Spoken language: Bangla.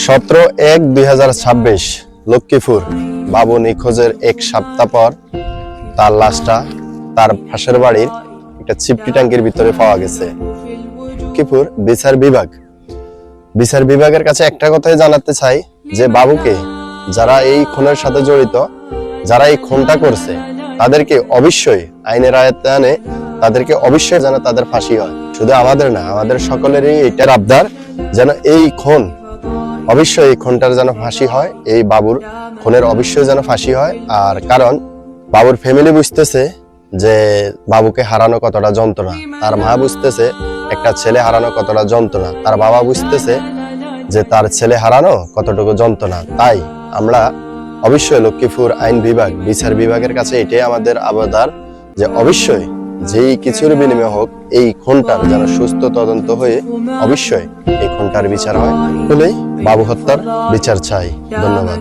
17/1/2026 লক্ষ্মীপুর বাবু নিখোঁজের এক সপ্তাহ পর তার লাশটা তার পাশের বাড়ির একটা চিপটি ট্যাঙ্কের ভিতরে পাওয়া গেছে। লক্ষ্মীপুর বিচার বিভাগের কাছে একটা কথাই জানাতে চাই যে বাবুকে যারা এই খুনের সাথে জড়িত, যারা এই খুনটা করছে, তাদেরকে অবশ্যই আইনের আয়ত্তে তাদেরকে অবশ্যই যেন তাদের ফাঁসি হয়। শুধু আমাদের না, আমাদের সকলেরই এটার আবদার যেন এই খুন অবশ্যই এই খুনটার যেন ফাঁসি হয়, এই বাবুর খুনের অবশ্যই যেন ফাঁসি হয়। আর কারণ বাবুর ফ্যামিলি বুঝতেছে যে বাবুকে হারানো কতটা যন্ত্রণা, তার মা বুঝতেছে একটা ছেলে হারানো কতটা যন্ত্রণা, তার বাবা বুঝতেছে যে তার ছেলে হারানো কতটুকু যন্ত্রণা। তাই আমরা অবশ্যই লক্ষ্মীপুর আইন বিভাগ, বিচার বিভাগের কাছে এটাই আমাদের আবেদন যে অবশ্যই যেই কিছুর বিনিময়ে হোক এই খুনটার যেন সুস্থ তদন্ত হয়ে অবশ্যই এই খুনটার বিচার হয়। বলেই বাবু হত্যার বিচার চাই। ধন্যবাদ।